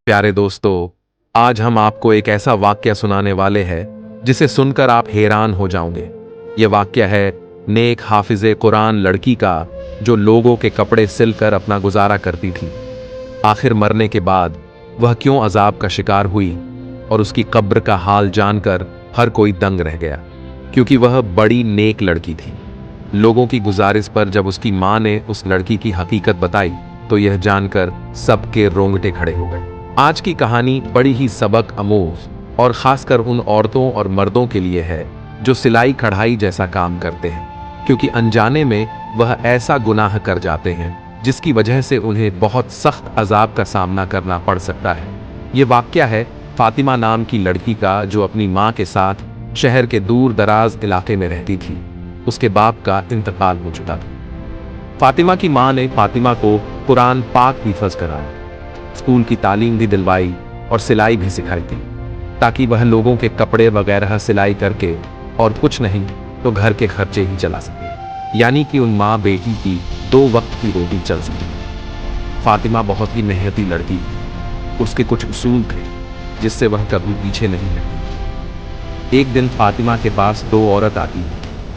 प्यारे दोस्तों, आज हम आपको एक ऐसा वाक्य सुनाने वाले हैं जिसे सुनकर आप हैरान हो जाओगे। यह वाक्य है नेक हाफिज़े कुरान लड़की का, जो लोगों के कपड़े सिलकर अपना गुजारा करती थी। आखिर मरने के बाद वह क्यों अजाब का शिकार हुई, और उसकी कब्र का हाल जानकर हर कोई दंग रह गया, क्योंकि वह बड़ी नेक लड़की थी। लोगों की गुजारिश पर जब उसकी मां ने उस लड़की की हकीकत बताई तो यह जानकर सबके रोंगटे खड़े हो गए। आज की कहानी बड़ी ही सबक आमोज और खासकर उन औरतों और मर्दों के लिए है जो सिलाई कढ़ाई जैसा काम करते हैं, क्योंकि अनजाने में वह ऐसा गुनाह कर जाते हैं जिसकी वजह से उन्हें बहुत सख्त अजाब का सामना करना पड़ सकता है। ये वाकया है फातिमा नाम की लड़की का, जो अपनी मां के साथ शहर के दूर दराज इलाके में रहती थी। उसके बाप का इंतकाल हो चुका था। फातिमा की मां ने फातिमा को कुरान पाक हिफ्ज़ कराया, स्कूल की तालीम भी दिलवाई और सिलाई भी सिखाई थी, ताकि वह लोगों के कपड़े वगैरह सिलाई करके और कुछ नहीं तो घर के खर्चे ही चला सके, यानी कि उन माँ बेटी की 2 वक्त की रोटी चल सके। फातिमा बहुत ही मेहनती लड़की थी। उसके कुछ उसूल थे जिससे वह कभी पीछे नहीं हटी। एक दिन फातिमा के पास 2 औरत आती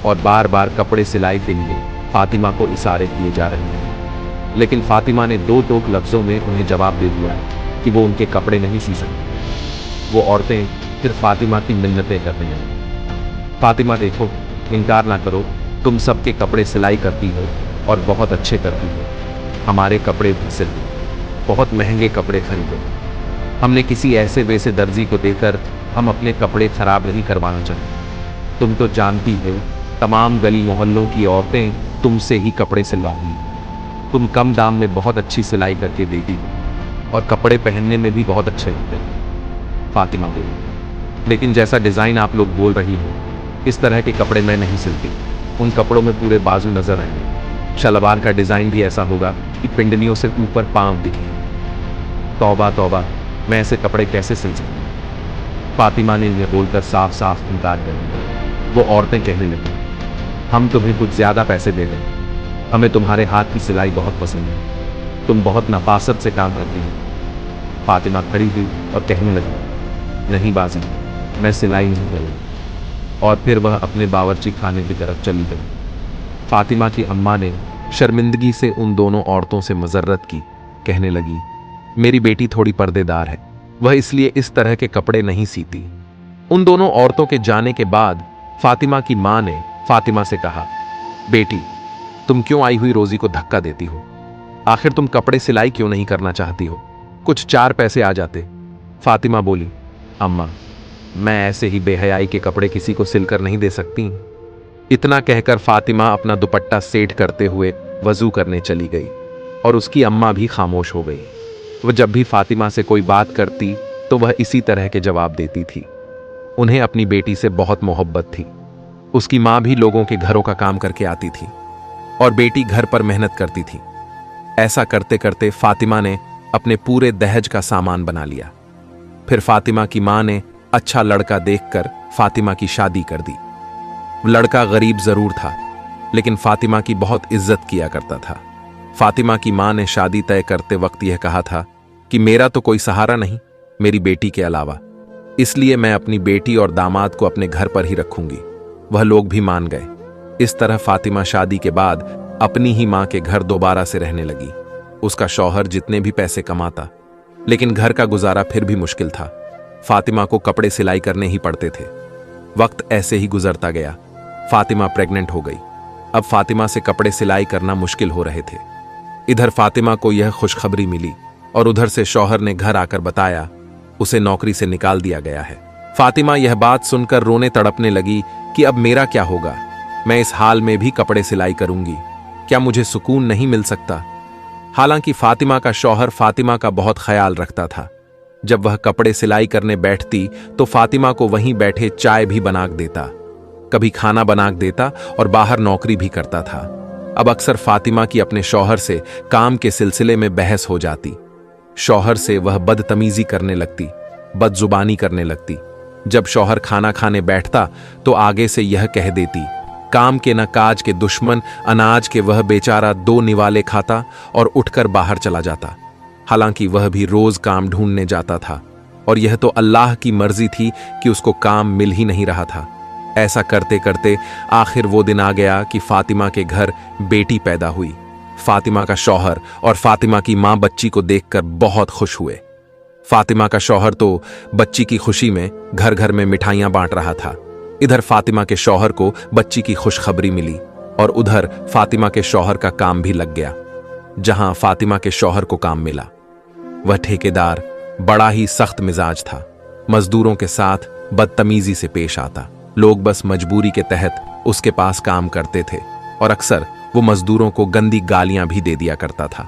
और बार बार कपड़े सिलाई के लिए फातिमा को इशारे किए जा रहे हैं, लेकिन फातिमा ने 2 टोक लफ्ज़ों में उन्हें जवाब दे दिया कि वो उनके कपड़े नहीं सी सकती। वो औरतें फिर फातिमा की मिन्नतें कर रही हैं, फातिमा देखो, इनकार ना करो, तुम सबके कपड़े सिलाई करती हो और बहुत अच्छे करती हो। हमारे कपड़े भी सिल, बहुत महंगे कपड़े खरीदो। हमने किसी ऐसे वैसे दर्जी को देकर हम अपने कपड़े खराब नहीं करवाना चाहते। तुम तो जानती हो, तमाम गली मोहल्लों की औरतें तुमसे ही कपड़े सिलवाती। तुम कम दाम में बहुत अच्छी सिलाई करके देती हो और कपड़े पहनने में भी बहुत अच्छे होते हैं। फातिमा बोली, लेकिन जैसा डिज़ाइन आप लोग बोल रही हो, इस तरह के कपड़े मैं नहीं सिलती। उन कपड़ों में पूरे बाजू नजर आएंगे, शलवार का डिज़ाइन भी ऐसा होगा कि पिंडलियों से ऊपर पाँव दिखे। तौबा तौबा, मैं ऐसे कपड़े कैसे सिल सकती। फातिमा ने इन्हें बोलकर साफ साफ इनकार कर दिया। वो औरतें कहने लगी, हम तुम्हें कुछ ज़्यादा पैसे दे दें, हमें तुम्हारे हाथ की सिलाई बहुत पसंद है, तुम बहुत नफासत से काम करती हो। फातिमा खड़ी हुई और कहने लगी, नहीं बाजी, मैं सिलाई नहीं करूँगी। और फिर वह अपने बावर्ची खाने की तरफ चली गई। फातिमा की अम्मा ने शर्मिंदगी से उन दोनों औरतों से मजर्रत की, कहने लगी, मेरी बेटी थोड़ी पर्देदार है, वह इसलिए इस तरह के कपड़े नहीं सीती। उन दोनों औरतों के जाने के बाद फातिमा की मां ने फातिमा से कहा, बेटी, तुम क्यों आई हुई रोजी को धक्का देती हो? आखिर तुम कपड़े सिलाई क्यों नहीं करना चाहती हो? कुछ 4 पैसे आ जाते। फातिमा बोली, अम्मा, मैं ऐसे ही बेहयाई के कपड़े किसी को सिलकर नहीं दे सकती। इतना कहकर फातिमा अपना दुपट्टा सेट करते हुए वजू करने चली गई और उसकी अम्मा भी खामोश हो गई। वह जब भी फातिमा से कोई बात करती तो वह इसी तरह के जवाब देती थी। उन्हें अपनी बेटी से बहुत मोहब्बत थी। उसकी माँ भी लोगों के घरों का काम करके आती थी और बेटी घर पर मेहनत करती थी। ऐसा करते करते फातिमा ने अपने पूरे दहेज का सामान बना लिया। फिर फातिमा की मां ने अच्छा लड़का देखकर फातिमा की शादी कर दी। लड़का गरीब जरूर था, लेकिन फातिमा की बहुत इज्जत किया करता था। फातिमा की मां ने शादी तय करते वक्त यह कहा था कि मेरा तो कोई सहारा नहीं मेरी बेटी के अलावा, इसलिए मैं अपनी बेटी और दामाद को अपने घर पर ही रखूंगी। वह लोग भी मान गए। इस तरह फातिमा शादी के बाद अपनी ही मां के घर दोबारा से रहने लगी। उसका शौहर जितने भी पैसे कमाता, लेकिन घर का गुजारा फिर भी मुश्किल था। फातिमा को कपड़े सिलाई करने ही पड़ते थे। वक्त ऐसे ही गुजरता गया। फातिमा प्रेग्नेंट हो गई। अब फातिमा से कपड़े सिलाई करना मुश्किल हो रहे थे। इधर फातिमा को यह खुशखबरी मिली और उधर से शौहर ने घर आकर बताया उसे नौकरी से निकाल दिया गया है। फातिमा यह बात सुनकर रोने तड़पने लगी कि अब मेरा क्या होगा, मैं इस हाल में भी कपड़े सिलाई करूंगी, क्या मुझे सुकून नहीं मिल सकता? हालांकि फातिमा का शौहर फातिमा का बहुत ख्याल रखता था। जब वह कपड़े सिलाई करने बैठती तो फातिमा को वहीं बैठे चाय भी बना देता, कभी खाना बना देता और बाहर नौकरी भी करता था। अब अक्सर फातिमा की अपने शौहर से काम के सिलसिले में बहस हो जाती। शौहर से वह बदतमीजी करने लगती, बदजुबानी करने लगती। जब शौहर खाना खाने बैठता तो आगे से यह कह देती, काम के न काज के दुश्मन, अनाज के वह बेचारा 2 निवाले खाता और उठकर बाहर चला जाता। हालांकि वह भी रोज काम ढूंढने जाता था और यह तो अल्लाह की मर्जी थी कि उसको काम मिल ही नहीं रहा था। ऐसा करते करते आखिर वो दिन आ गया कि फातिमा के घर बेटी पैदा हुई। फातिमा का शौहर और फातिमा की मां बच्ची को देखकर बहुत खुश हुए। फातिमा का शौहर तो बच्ची की खुशी में घर घर में मिठाइयां बांट रहा था। इधर फातिमा के शौहर को बच्ची की खुशखबरी मिली और उधर फातिमा के शौहर का काम भी लग गया। जहां फातिमा के शौहर को काम मिला, वह ठेकेदार बड़ा ही सख्त मिजाज था। मजदूरों के साथ बदतमीजी से पेश आता। लोग बस मजबूरी के तहत उसके पास काम करते थे और अक्सर वो मजदूरों को गंदी गालियां भी दे दिया करता था।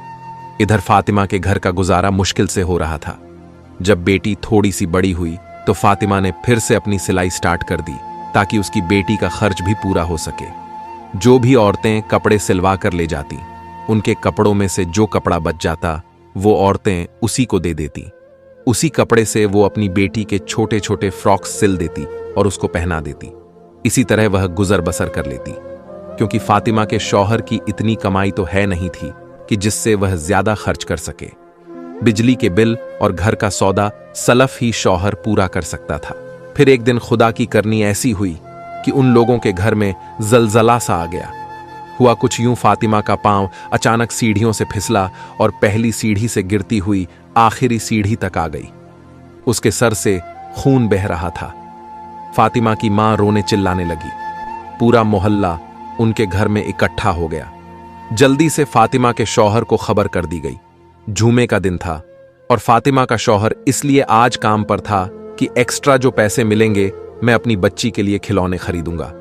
इधर फातिमा के घर का गुजारा मुश्किल से हो रहा था। जब बेटी थोड़ी सी बड़ी हुई तो फातिमा ने फिर से अपनी सिलाई स्टार्ट कर दी ताकि उसकी बेटी का खर्च भी पूरा हो सके। जो भी औरतें कपड़े सिलवा कर ले जाती, उनके कपड़ों में से जो कपड़ा बच जाता वो औरतें उसी को दे देती। उसी कपड़े से वो अपनी बेटी के छोटे छोटे फ्रॉक्स सिल देती और उसको पहना देती। इसी तरह वह गुजर बसर कर लेती, क्योंकि फातिमा के शौहर की इतनी कमाई तो है नहीं थी कि जिससे वह ज्यादा खर्च कर सके। बिजली के बिल और घर का सौदा सलफ ही शौहर पूरा कर सकता था। फिर एक दिन खुदा की करनी ऐसी हुई कि उन लोगों के घर में जलजला सा आ गया। हुआ कुछ यूं, फातिमा का पांव अचानक सीढ़ियों से फिसला और पहली सीढ़ी से गिरती हुई आखिरी सीढ़ी तक आ गई। उसके सर से खून बह रहा था। फातिमा की मां रोने चिल्लाने लगी। पूरा मोहल्ला उनके घर में इकट्ठा हो गया। जल्दी से फातिमा के शौहर को खबर कर दी गई। जुमे का दिन था और फातिमा का शौहर इसलिए आज काम पर था कि एक्स्ट्रा जो पैसे मिलेंगे मैं अपनी बच्ची के लिए खिलौने खरीदूंगा।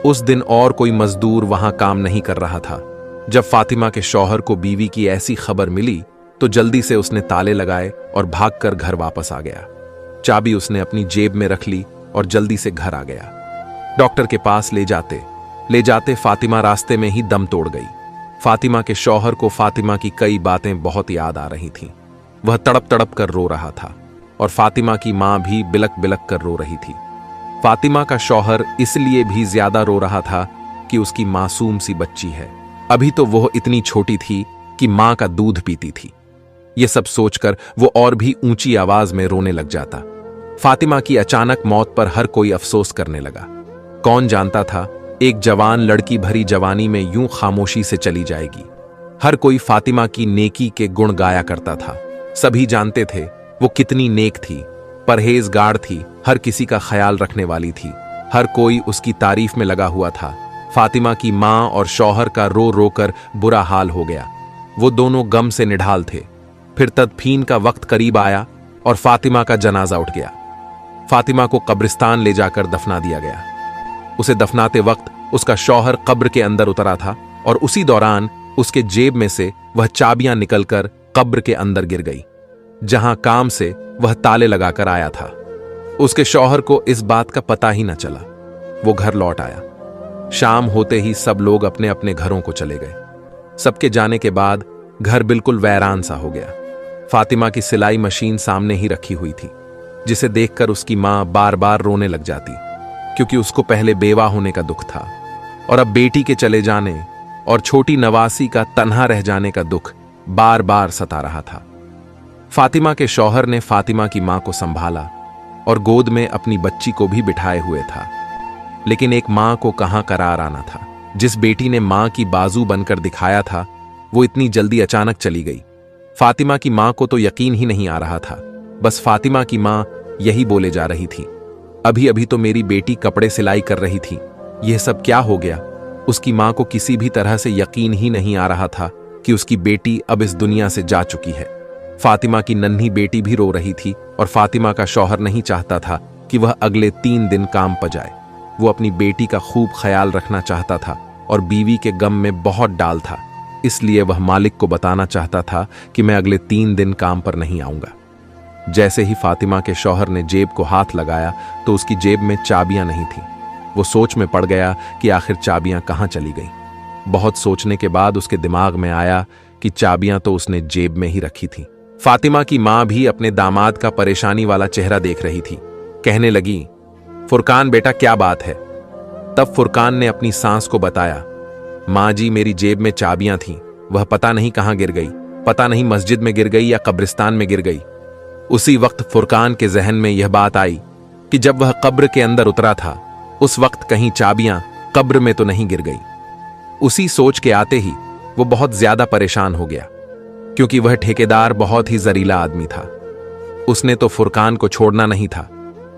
उस दिन और कोई मजदूर वहां काम नहीं कर रहा था। जब फातिमा के शौहर को बीवी की ऐसी खबर मिली तो जल्दी से उसने ताले लगाए और भागकर घर वापस आ गया। चाबी उसने अपनी जेब में रख ली और जल्दी से घर आ गया। डॉक्टर के पास ले जाते फातिमा रास्ते में ही दम तोड़ गई। फातिमा के शौहर को फातिमा की कई बातें बहुत याद आ रही थीं। वह तड़प तड़प कर रो रहा था और फातिमा की मां भी बिलक बिलक कर रो रही थी। फातिमा का शौहर इसलिए भी ज्यादा रो रहा था कि उसकी मासूम सी बच्ची है। अभी तो वह इतनी छोटी थी कि मां का दूध पीती थी। यह सब सोचकर वो और भी ऊंची आवाज में रोने लग जाता। फातिमा की अचानक मौत पर हर कोई अफसोस करने लगा। कौन जानता था एक जवान लड़की भरी जवानी में यूं खामोशी से चली जाएगी। हर कोई फातिमा की नेकी के गुण गाया करता था। सभी जानते थे वो कितनी नेक थी, परहेजगार थी, हर किसी का ख्याल रखने वाली थी। हर कोई उसकी तारीफ में लगा हुआ था। फातिमा की मां और शौहर का रो रो कर बुरा हाल हो गया। वो दोनों गम से निढाल थे। फिर तदफीन का वक्त करीब आया और फातिमा का जनाजा उठ गया। फातिमा को कब्रिस्तान ले जाकर दफना दिया गया। उसे दफनाते वक्त उसका शौहर कब्र के अंदर उतरा था और उसी दौरान उसके जेब में से वह चाबियां निकलकर कब्र के अंदर गिर गई, जहां काम से वह ताले लगाकर आया था। उसके शौहर को इस बात का पता ही न चला। वो घर लौट आया। शाम होते ही सब लोग अपने अपने घरों को चले गए। सबके जाने के बाद घर बिल्कुल वैरान सा हो गया। फातिमा की सिलाई मशीन सामने ही रखी हुई थी, जिसे देखकर उसकी मां बार बार रोने लग जाती, क्योंकि उसको पहले बेवा होने का दुख था और अब बेटी के चले जाने और छोटी नवासी का तन्हा रह जाने का दुख बार बार सता रहा था। फातिमा के शौहर ने फातिमा की मां को संभाला और गोद में अपनी बच्ची को भी बिठाए हुए था। लेकिन एक मां को कहां करार आना था। जिस बेटी ने मां की बाजू बनकर दिखाया था, वो इतनी जल्दी अचानक चली गई। फातिमा की मां को तो यकीन ही नहीं आ रहा था। बस फातिमा की मां यही बोले जा रही थी, अभी अभी तो मेरी बेटी कपड़े सिलाई कर रही थी, यह सब क्या हो गया। उसकी मां को किसी भी तरह से यकीन ही नहीं आ रहा था कि उसकी बेटी अब इस दुनिया से जा चुकी है। फातिमा की नन्ही बेटी भी रो रही थी और फातिमा का शौहर नहीं चाहता था कि वह अगले 3 दिन काम पर जाए। वो अपनी बेटी का खूब ख्याल रखना चाहता था और बीवी के गम में बहुत डाल था। इसलिए वह मालिक को बताना चाहता था कि मैं अगले 3 दिन काम पर नहीं आऊंगा। जैसे ही फातिमा के शौहर ने जेब को हाथ लगाया तो उसकी जेब में चाबियां नहीं थी। वो सोच में पड़ गया कि आखिर चाबियां कहां चली गईं। बहुत सोचने के बाद उसके दिमाग में आया कि चाबियां तो उसने जेब में ही रखी थी। फातिमा की मां भी अपने दामाद का परेशानी वाला चेहरा देख रही थी। कहने लगी, फुरकान बेटा क्या बात है। तब फुरकान ने अपनी सास को बताया, मां जी मेरी जेब में चाबियां थीं, वह पता नहीं कहां गिर गई। पता नहीं मस्जिद में गिर गई या कब्रिस्तान में गिर गई। उसी वक्त फुरकान के जहन में यह बात आई कि जब वह कब्र के अंदर उतरा था उस वक्त कहीं चाबियां कब्र में तो नहीं गिर गई। उसी सोच के आते ही वो बहुत ज्यादा परेशान हो गया, क्योंकि वह ठेकेदार बहुत ही जरीला आदमी था। उसने तो फुरकान को छोड़ना नहीं था।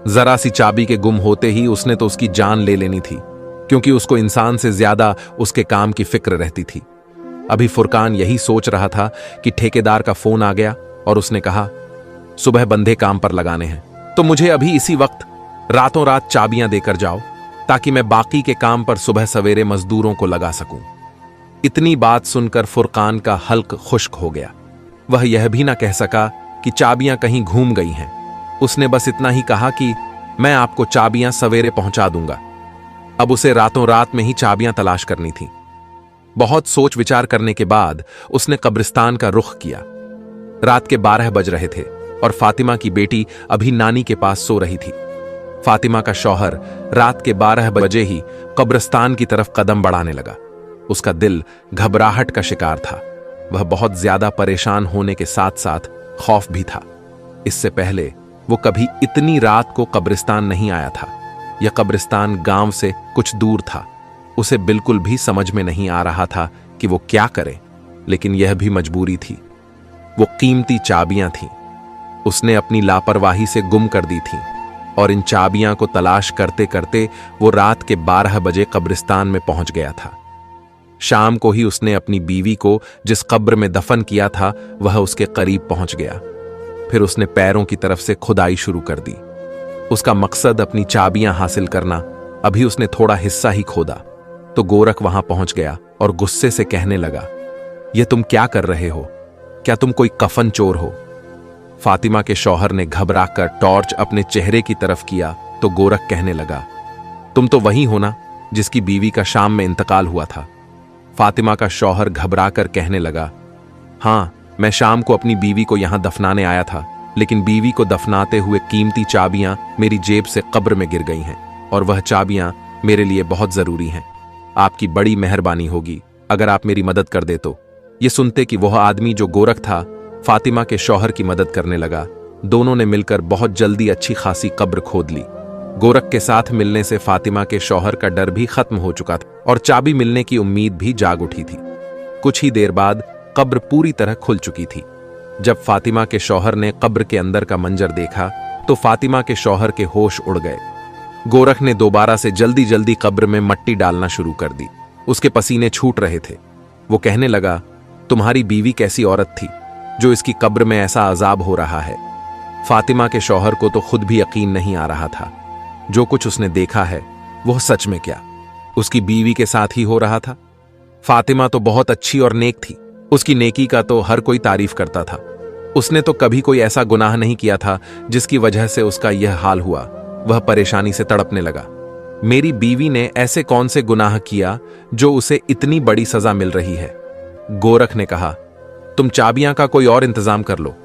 जरा सी चाबी के गुम होते ही उसने तो उसकी जान ले लेनी थी, क्योंकि उसको इंसान से ज्यादा उसके काम की फिक्र रहती थी। अभी फुरकान यही सोच रहा था कि ठेकेदार का फोन आ गया और उसने कहा, सुबह बंदे काम पर लगाने हैं, तो मुझे अभी इसी वक्त रातों रात चाबियां देकर जाओ, ताकि मैं बाकी के काम पर सुबह सवेरे मजदूरों को लगा सकूं। इतनी बात सुनकर फुरकान का हल्क खुश्क हो गया। वह यह भी ना कह सका कि चाबियां कहीं घूम गई हैं। उसने बस इतना ही कहा कि मैं आपको चाबियां सवेरे पहुंचा दूंगा। अब उसे रातों रात में ही चाबियां तलाश करनी थी। बहुत सोच विचार करने के बाद उसने कब्रिस्तान का रुख किया। रात के 12 बज रहे थे और फातिमा की बेटी अभी नानी के पास सो रही थी। फातिमा का शौहर रात के 12 बजे ही कब्रिस्तान की तरफ कदम बढ़ाने लगा। उसका दिल घबराहट का शिकार था। वह बहुत ज्यादा परेशान होने के साथ साथ खौफ भी था। इससे पहले वो कभी इतनी रात को कब्रिस्तान नहीं आया था। यह कब्रिस्तान गांव से कुछ दूर था। उसे बिल्कुल भी समझ में नहीं आ रहा था कि वो क्या करे, लेकिन यह भी मजबूरी थी। वो कीमती चाबियां थीं। उसने अपनी लापरवाही से गुम कर दी थीं और इन चाबियां को तलाश करते करते वो रात के 12 बजे कब्रिस्तान में पहुंच गया था। शाम को ही उसने अपनी बीवी को जिस कब्र में दफन किया था वह उसके करीब पहुंच गया। फिर उसने पैरों की तरफ से खुदाई शुरू कर दी। उसका मकसद अपनी चाबियां हासिल करना। अभी उसने थोड़ा हिस्सा ही खोदा तो गोरख वहां पहुंच गया और गुस्से से कहने लगा, यह तुम क्या कर रहे हो? क्या तुम कोई कफन चोर हो? फातिमा के शौहर ने घबराकर टॉर्च अपने चेहरे की तरफ किया तो गोरख कहने लगा, तुम तो वही हो ना जिसकी बीवी का शाम में इंतकाल हुआ था। फातिमा का शौहर घबराकर कहने लगा, हां, मैं शाम को अपनी बीवी को यहां दफनाने आया था, लेकिन बीवी को दफनाते हुए कीमती चाबियां मेरी जेब से कब्र में गिर गई हैं और वह चाबियां मेरे लिए बहुत जरूरी हैं। आपकी बड़ी मेहरबानी होगी अगर आप मेरी मदद कर दे तो। ये सुनते कि वह आदमी जो गोरख था फातिमा के शौहर की मदद करने लगा। दोनों ने मिलकर बहुत जल्दी अच्छी खासी कब्र खोद ली। गोरख के साथ मिलने से फातिमा के शौहर का डर भी खत्म हो चुका था और चाबी मिलने की उम्मीद भी जाग उठी थी। कुछ ही देर बाद कब्र पूरी तरह खुल चुकी थी। जब फातिमा के शौहर ने कब्र के अंदर का मंजर देखा तो फातिमा के शौहर के होश उड़ गए। गोरख ने दोबारा से जल्दी जल्दी कब्र में मट्टी डालना शुरू कर दी। उसके पसीने छूट रहे थे। वो कहने लगा, तुम्हारी बीवी कैसी औरत थी जो इसकी कब्र में ऐसा अजाब हो रहा है। फातिमा के शौहर को तो खुद भी यकीन नहीं आ रहा था। जो कुछ उसने देखा है वह सच में क्या उसकी बीवी के साथ ही हो रहा था। फातिमा तो बहुत अच्छी और नेक थी। उसकी नेकी का तो हर कोई तारीफ करता था। उसने तो कभी कोई ऐसा गुनाह नहीं किया था जिसकी वजह से उसका यह हाल हुआ। वह परेशानी से तड़पने लगा। मेरी बीवी ने ऐसे कौन से गुनाह किया जो उसे इतनी बड़ी सजा मिल रही है? गोरख ने कहा, तुम चाबियां का कोई और इंतजाम कर लो।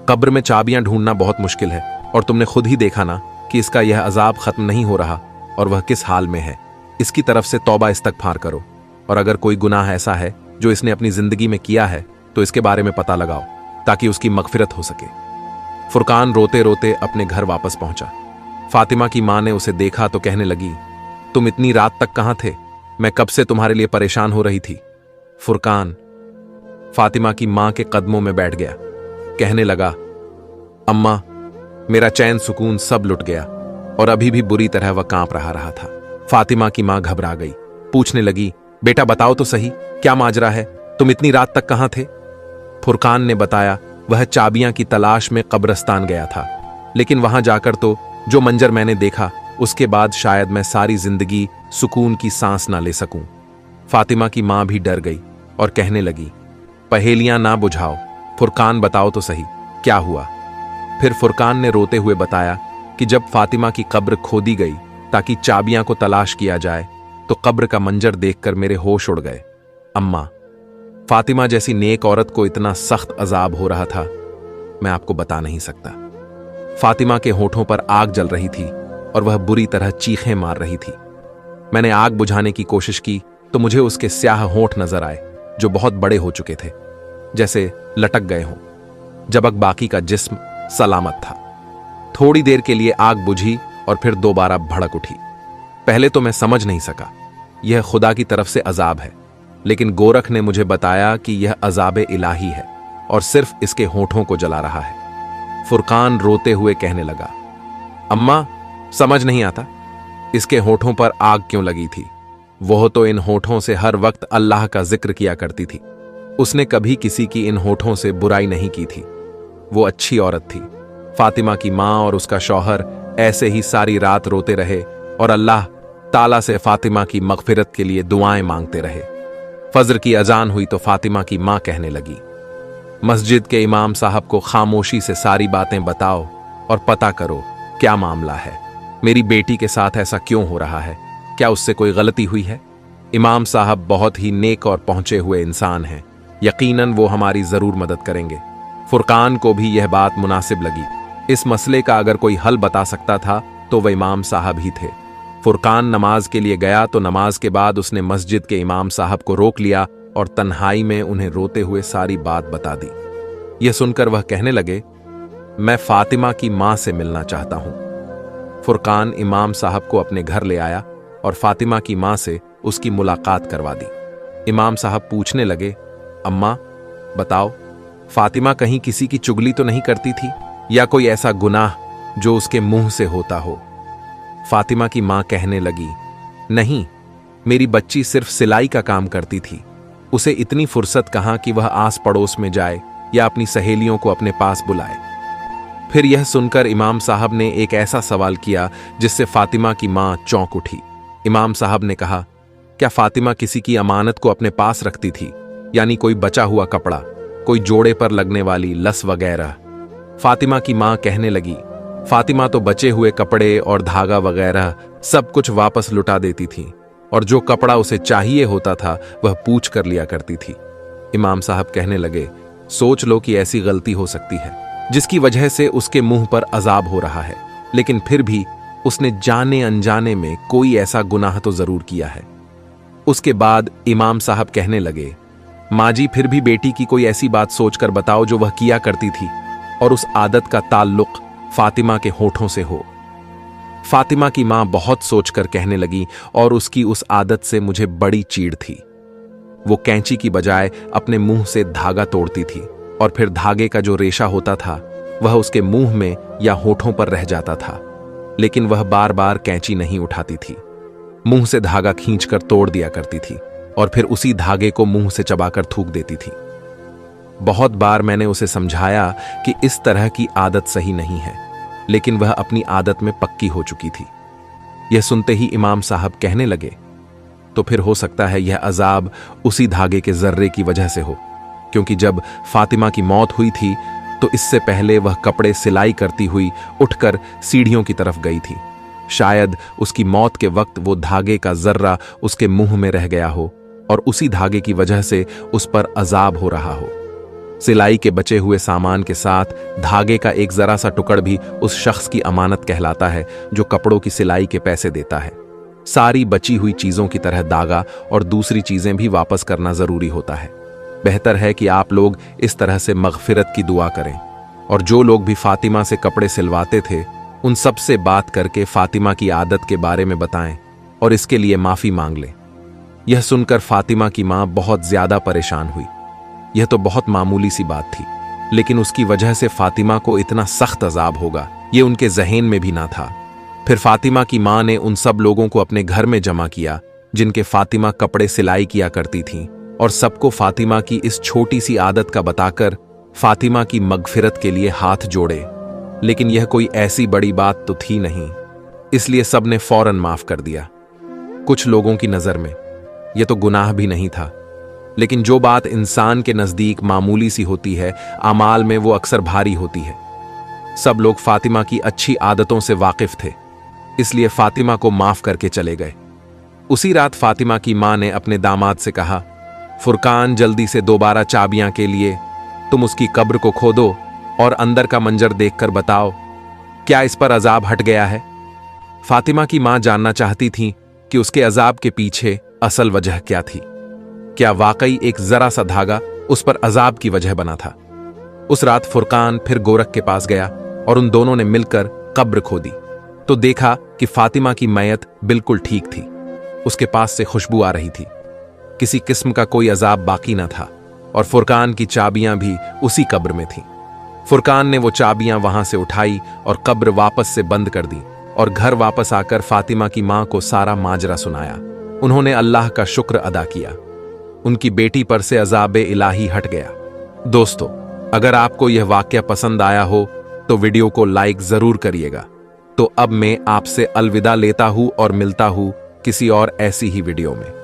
कब्र में चाबियां ढूंढना बहुत मुश्किल है और तुमने खुद ही देखा ना कि इसका यह अजाब खत्म नहीं हो रहा और वह किस हाल में है। इसकी तरफ से तौबा इस्तगफार करो और अगर कोई गुनाह ऐसा है जो इसने अपनी जिंदगी में किया है तो इसके बारे में पता लगाओ ताकि उसकी मगफिरत हो सके। फुरकान रोते रोते अपने घर वापस पहुंचा। फातिमा की मां ने उसे देखा तो कहने लगी, तुम इतनी रात तक कहां थे? मैं कब से तुम्हारे लिए परेशान हो रही थी। फुरकान फातिमा की मां के कदमों में बैठ गया। कहने लगा, अम्मा, मेरा चैन सुकून सब लुट गया और अभी भी बुरी तरह वह कांप रहा था। फातिमा की मां घबरा गई। पूछने लगी, बेटा बताओ तो सही, क्या माजरा है? तुम इतनी रात तक कहां थे? फुरकान ने बताया, वह चाबियां की तलाश में कब्रिस्तान गया था, लेकिन वहां जाकर तो जो मंजर मैंने देखा उसके बाद शायद मैं सारी जिंदगी सुकून की सांस ना ले सकूं। फातिमा की मां भी डर गई और कहने लगी, पहेलियां ना बुझाओ, फुरकान बताओ तो सही, क्या हुआ? फिर फुरकान ने रोते हुए बताया कि जब फातिमा की कब्र खोदी गई ताकि चाबियां को तलाश किया जाए तो कब्र का मंजर देखकर मेरे होश उड़ गए। अम्मा, फातिमा जैसी नेक औरत को इतना सख्त अजाब हो रहा था, मैं आपको बता नहीं सकता। फातिमा के होठों पर आग जल रही थी और वह बुरी तरह चीखें मार रही थी। मैंने आग बुझाने की कोशिश की तो मुझे उसके स्याह होंठ नजर आए जो बहुत बड़े हो चुके थे। जैसे लटक गए हों, जबकि बाकी का जिस्म सलामत था। थोड़ी देर के लिए आग बुझी और फिर दोबारा भड़क उठी। पहले तो मैं समझ नहीं सका, यह खुदा की तरफ से अजाब है, लेकिन गोरख ने मुझे बताया कि यह अजाब इलाही है और सिर्फ इसके होठों को जला रहा है। फुरकान रोते हुए कहने लगा, अम्मा, समझ नहीं आता, इसके होठों पर आग क्यों लगी थी? वह तो इन होठों से हर वक्त अल्लाह का जिक्र किया करती थी। उसने कभी किसी की इन होठों से बुराई नहीं की थी। वो अच्छी औरत थी। फातिमा की माँ और उसका शौहर ऐसे ही सारी रात रोते रहे और अल्लाह ताला से फातिमा की मगफिरत के लिए दुआएं मांगते रहे। फजर की अजान हुई तो फातिमा की माँ कहने लगी, मस्जिद के इमाम साहब को खामोशी से सारी बातें बताओ और पता करो क्या मामला है। मेरी बेटी के साथ ऐसा क्यों हो रहा है? क्या उससे कोई गलती हुई है? इमाम साहब बहुत ही नेक और पहुंचे हुए इंसान हैं। यकीनन वो हमारी जरूर मदद करेंगे। फुरकान को भी यह बात मुनासिब लगी। इस मसले का अगर कोई हल बता सकता था तो वह इमाम साहब ही थे। फुरकान नमाज के लिए गया तो नमाज के बाद उसने मस्जिद के इमाम साहब को रोक लिया और तन्हाई में उन्हें रोते हुए सारी बात बता दी। यह सुनकर वह कहने लगे, मैं फातिमा की मां से मिलना चाहता हूं। फुरकान इमाम साहब को अपने घर ले आया और फातिमा की मां से उसकी मुलाकात करवा दी। इमाम साहब पूछने लगे, अम्मा बताओ, फातिमा कहीं किसी की चुगली तो नहीं करती थी या कोई ऐसा गुनाह जो उसके मुंह से होता हो? फातिमा की मां कहने लगी, नहीं, मेरी बच्ची सिर्फ सिलाई का काम करती थी। उसे इतनी फुर्सत कहां कि वह आस पड़ोस में जाए या अपनी सहेलियों को अपने पास बुलाए। फिर यह सुनकर इमाम साहब ने एक ऐसा सवाल किया जिससे फातिमा की मां चौंक उठी। इमाम साहब ने कहा, क्या फातिमा किसी की अमानत को अपने पास रखती थी, यानी कोई बचा हुआ कपड़ा, कोई जोड़े पर लगने वाली लस वगैरह? फातिमा की मां कहने लगी, फातिमा तो बचे हुए कपड़े और धागा वगैरह सब कुछ वापस लुटा देती थी और जो कपड़ा उसे चाहिए होता था वह पूछ कर लिया करती थी। इमाम साहब कहने लगे, सोच लो कि ऐसी गलती हो सकती है जिसकी वजह से उसके मुंह पर अजाब हो रहा है, लेकिन फिर भी उसने जाने अनजाने में कोई ऐसा गुनाह तो जरूर किया है। उसके बाद इमाम साहब कहने लगे, माँ जी, फिर भी बेटी की कोई ऐसी बात सोचकर बताओ जो वह किया करती थी और उस आदत का ताल्लुक फातिमा के होठों से हो। फातिमा की मां बहुत सोचकर कहने लगी, और उसकी उस आदत से मुझे बड़ी चीड़ थी। वो कैंची की बजाय अपने मुंह से धागा तोड़ती थी और फिर धागे का जो रेशा होता था वह उसके मुंह में या होठों पर रह जाता था, लेकिन वह बार बार कैंची नहीं उठाती थी। मुंह से धागा खींचकर तोड़ दिया करती थी और फिर उसी धागे को मुंह से चबाकर थूक देती थी। बहुत बार मैंने उसे समझाया कि इस तरह की आदत सही नहीं है, लेकिन वह अपनी आदत में पक्की हो चुकी थी। यह सुनते ही इमाम साहब कहने लगे, तो फिर हो सकता है यह अजाब उसी धागे के जर्रे की वजह से हो, क्योंकि जब फातिमा की मौत हुई थी तो इससे पहले वह कपड़े सिलाई करती हुई उठकर सीढ़ियों की तरफ गई थी। शायद उसकी मौत के वक्त वो धागे का जर्रा उसके मुंह में रह गया हो और उसी धागे की वजह से उस पर अजाब हो रहा हो। सिलाई के बचे हुए सामान के साथ धागे का एक जरा सा टुकड़ भी उस शख्स की अमानत कहलाता है जो कपड़ों की सिलाई के पैसे देता है। सारी बची हुई चीजों की तरह दागा और दूसरी चीजें भी वापस करना जरूरी होता है। बेहतर है कि आप लोग इस तरह से मगफिरत की दुआ करें, और जो लोग भी फातिमा से कपड़े सिलवाते थे उन सब से बात करके फातिमा की आदत के बारे में बताएं और इसके लिए माफी मांग लें। यह सुनकर फातिमा की मां बहुत ज्यादा परेशान हुई। यह तो बहुत मामूली सी बात थी, लेकिन उसकी वजह से फातिमा को इतना सख्त अजाब होगा यह उनके जहन में भी ना था। फिर फातिमा की मां ने उन सब लोगों को अपने घर में जमा किया जिनके फातिमा कपड़े सिलाई किया करती थीं, और सबको फातिमा की इस छोटी सी आदत का बताकर फातिमा की मगफिरत के लिए हाथ जोड़े। लेकिन यह कोई ऐसी बड़ी बात तो थी नहीं, इसलिए सबने फौरन माफ कर दिया। कुछ लोगों की नजर में यह तो गुनाह भी नहीं था, लेकिन जो बात इंसान के नजदीक मामूली सी होती है, अमाल में वो अक्सर भारी होती है। सब लोग फातिमा की अच्छी आदतों से वाकिफ थे, इसलिए फातिमा को माफ करके चले गए। उसी रात फातिमा की मां ने अपने दामाद से कहा, फुरकान, जल्दी से दोबारा चाबियां के लिए तुम उसकी कब्र को खोदो और अंदर का मंजर देखकर बताओ क्या इस पर अजाब हट गया है। फातिमा की मां जानना चाहती थी कि उसके अजाब के पीछे असल वजह क्या थी। क्या वाकई एक जरा सा धागा उस पर अजाब की वजह बना था। उस रात फुरकान फिर गोरख के पास गया और उन दोनों ने मिलकर कब्र खोदी तो देखा कि फातिमा की मैयत बिल्कुल ठीक थी। उसके पास से खुशबू आ रही थी। किसी किस्म का कोई अजाब बाकी न था और फुरकान की चाबियां भी उसी कब्र में थीं। फुरकान ने वो चाबियां वहां से उठाई और कब्र वापस से बंद कर दी और घर वापस आकर फातिमा की मां को सारा माजरा सुनाया। उन्होंने अल्लाह का शुक्र अदा किया। उनकी बेटी पर से अजाबे इलाही हट गया। दोस्तों, अगर आपको यह वाकया पसंद आया हो तो वीडियो को लाइक जरूर करिएगा। तो अब मैं आपसे अलविदा लेता हूं और मिलता हूं किसी और ऐसी ही वीडियो में।